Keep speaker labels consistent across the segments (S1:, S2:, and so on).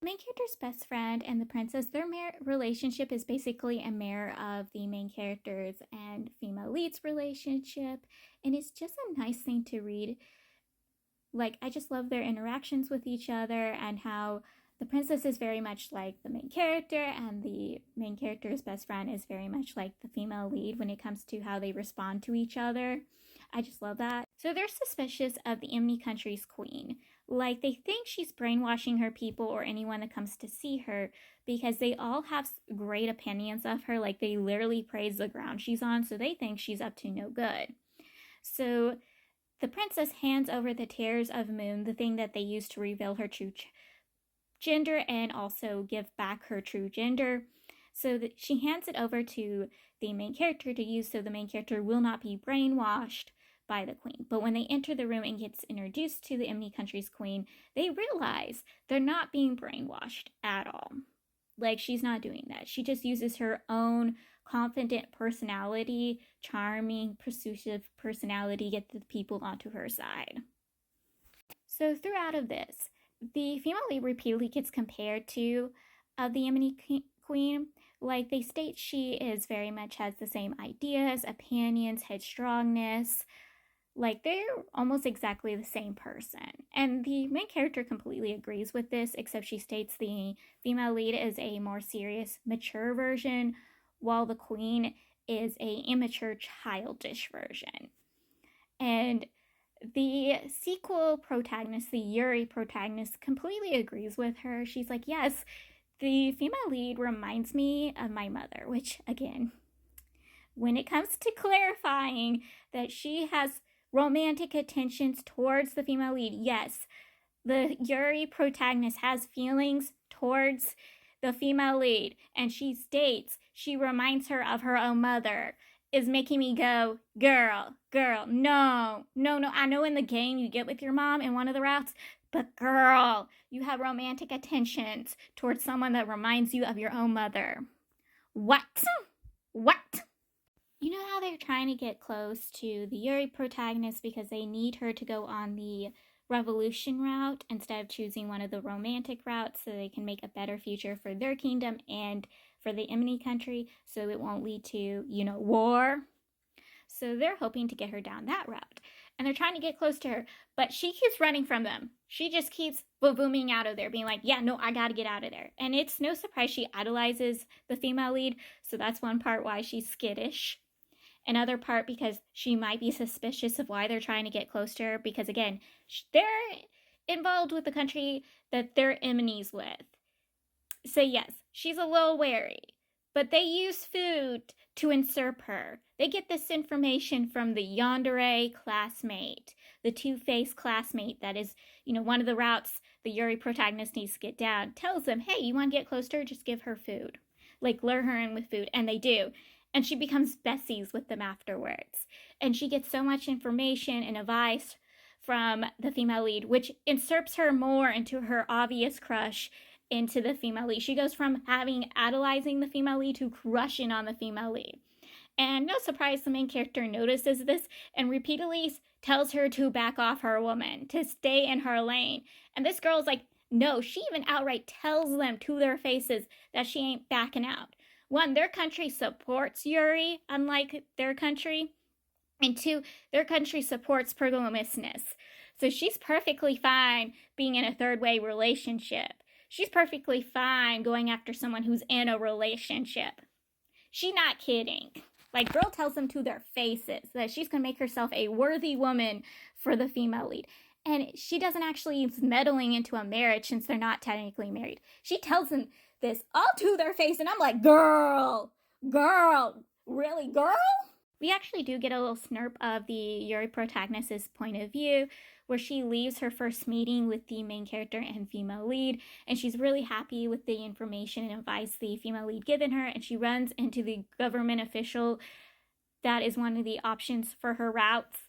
S1: main character's best friend and the princess, their relationship is basically a mirror of the main character's and female lead's relationship. And it's just a nice thing to read. Like, I just love their interactions with each other and how the princess is very much like the main character and the main character's best friend is very much like the female lead when it comes to how they respond to each other. I just love that. So they're suspicious of the Imni country's queen. Like, they think she's brainwashing her people or anyone that comes to see her because they all have great opinions of her. Like, they literally praise the ground she's on, so they think she's up to no good. So the princess hands over the Tears of Moon, the thing that they use to reveal her true gender and also give back her true gender. So that she hands it over to the main character to use so the main character will not be brainwashed by the queen. But when they enter the room and gets introduced to the Imni country's queen, they realize they're not being brainwashed at all. Like, she's not doing that. She just uses her own confident personality, charming, persuasive personality, get the people onto her side. So throughout of this, the female lead repeatedly gets compared to the Imni queen. Like, they state she is very much has the same ideas, opinions, headstrongness. Like, they're almost exactly the same person. And the main character completely agrees with this, except she states the female lead is a more serious, mature version, while the queen is a immature, childish version. And the sequel protagonist, the Yuri protagonist, completely agrees with her. She's like, yes, the female lead reminds me of my mother, which, again, when it comes to clarifying that she has romantic attentions towards the female lead, yes, the Yuri protagonist has feelings towards the female lead, and she states she reminds her of her own mother, is making me go, girl, no. I know in the game you get with your mom in one of the routes, but girl, you have romantic attentions towards someone that reminds you of your own mother. What? You know how they're trying to get close to the Yuri protagonist because they need her to go on the revolution route instead of choosing one of the romantic routes so they can make a better future for their kingdom and for the Imni country so it won't lead to, war. So they're hoping to get her down that route. And they're trying to get close to her, but she keeps running from them. She just keeps booming out of there, being like, yeah, no, I gotta get out of there. And it's no surprise she idolizes the female lead, so that's one part why she's skittish. Another part because she might be suspicious of why they're trying to get close to her, because again, they're involved with the country that they're enemies with. So yes, she's a little wary, but they use food to usurp her. They get this information from the yandere classmate, the two-faced classmate that is, one of the routes the Yuri protagonist needs to get down, tells them, hey, you want to get close to her? Just give her food. Like, lure her in with food, and they do. And she becomes besties with them afterwards. And she gets so much information and advice from the female lead, which inserts her more into her obvious crush into the female lead. She goes from idolizing the female lead to crushing on the female lead. And no surprise, the main character notices this and repeatedly tells her to back off her woman, to stay in her lane. And this girl's like, no, she even outright tells them to their faces that she ain't backing out. One, their country supports Yuri, unlike their country. And two, their country supports polygamousness. So she's perfectly fine being in a third-way relationship. She's perfectly fine going after someone who's in a relationship. She's not kidding. Like, girl tells them to their faces that she's going to make herself a worthy woman for the female lead. And she doesn't actually use meddling into a marriage since they're not technically married. She tells them this all to their face, and I'm like, girl, really, girl? We actually do get a little snurp of the Yuri protagonist's point of view, where she leaves her first meeting with the main character and female lead, and she's really happy with the information and advice the female lead given her, and she runs into the government official that is one of the options for her routes.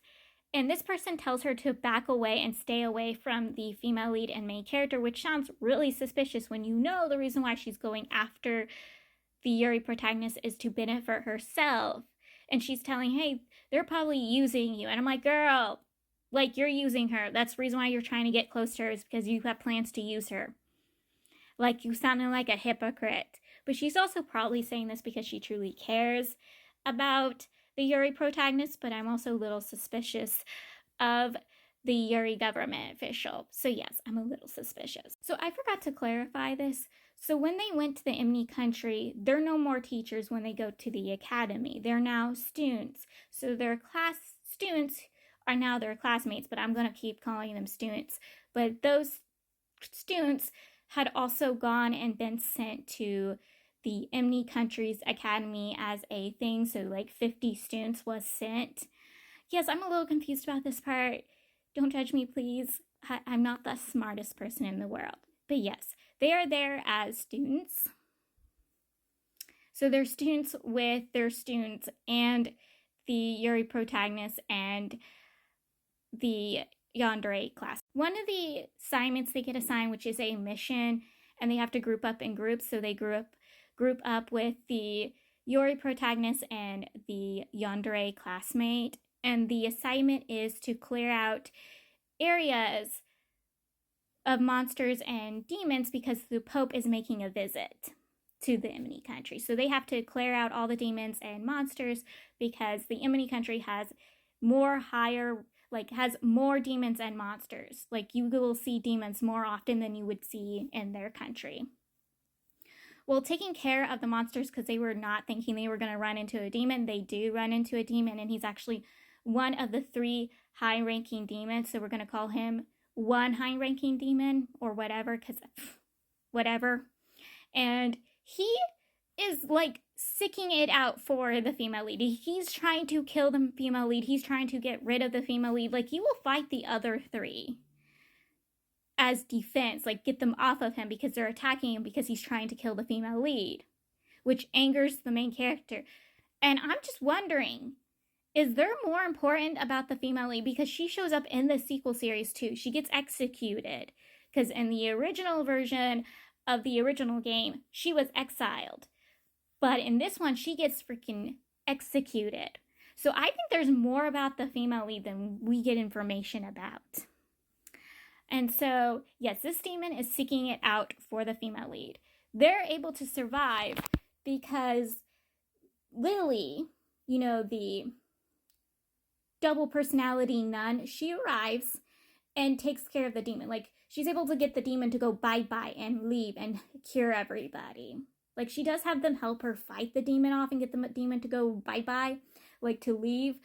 S1: And this person tells her to back away and stay away from the female lead and main character, which sounds really suspicious when you know the reason why she's going after the Yuri protagonist is to benefit herself. And she's telling, hey, they're probably using you. And I'm like, girl, like, you're using her. That's the reason why you're trying to get close to her, is because you have plans to use her. Like, you sounding like a hypocrite. But she's also probably saying this because she truly cares about the Yuri protagonist, but I'm also a little suspicious of the Yuri government official. So yes, I'm a little suspicious. So I forgot to clarify this. So when they went to the Imni country, they're no more teachers when they go to the academy. They're now students. So their students are now their classmates, but I'm going to keep calling them students. But those students had also gone and been sent to the Imni country's academy as a thing. So like 50 students was sent. Yes, I'm a little confused about this part. Don't judge me, please. I'm not the smartest person in the world. But yes, they are there as students. So they're students with their students and the Yuri protagonist and the yandere class. One of the assignments they get assigned, which is a mission, and they have to group up in groups. So they group up with the Yuri protagonist and the yandere classmate. And the assignment is to clear out areas of monsters and demons because the Pope is making a visit to the Imni country. So they have to clear out all the demons and monsters because the Imni country has more demons and monsters. Like, you will see demons more often than you would see in their country. Well, taking care of the monsters, because they were not thinking they were going to run into a demon, they do run into a demon, and he's actually one of the 3 high-ranking demons, so we're going to call him one high-ranking demon, or whatever, because whatever. And he is, like, sicking it out for the female lead. He's trying to kill the female lead. He's trying to get rid of the female lead. Like, he will fight the other 3 as defense, like, get them off of him because they're attacking him because he's trying to kill the female lead, which angers the main character. And I'm just wondering, is there more important about the female lead? Because she shows up in the sequel series too. She gets executed. Because in the original version of the original game, she was exiled. But in this one, she gets freaking executed. So I think there's more about the female lead than we get information about. And so, yes, this demon is seeking it out for the female lead. They're able to survive because Lily, the double personality nun, she arrives and takes care of the demon. Like, she's able to get the demon to go bye-bye and leave and cure everybody. Like, she does have them help her fight the demon off and get the demon to go bye-bye, like, to leave.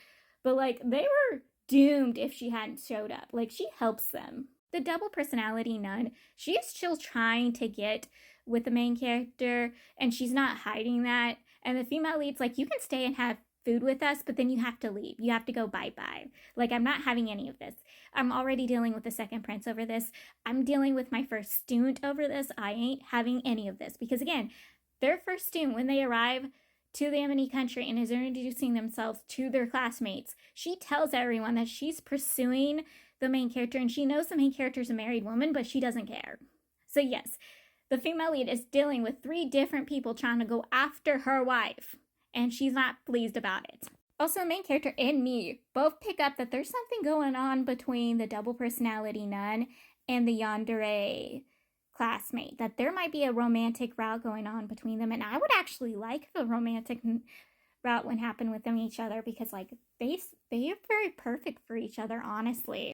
S1: But, like, they were doomed if she hadn't showed up. Like, she helps them. The double personality nun, she is still trying to get with the main character, and she's not hiding that. And the female lead's like, you can stay and have food with us, but then you have to leave. You have to go bye-bye. Like, I'm not having any of this. I'm already dealing with the second prince over this. I'm dealing with my first student over this. I ain't having any of this. Because, again, their first student, when they arrive to the Imni country and is introducing themselves to their classmates, she tells everyone that she's pursuing the main character, and she knows the main character is a married woman, but she doesn't care. So yes, the female lead is dealing with 3 different people trying to go after her wife, and she's not pleased about it. Also, the main character and me both pick up that there's something going on between the double personality nun and the yandere classmate, that there might be a romantic route going on between them, and I would actually like the romantic route when happen with them each other, because, like, they are very perfect for each other, honestly.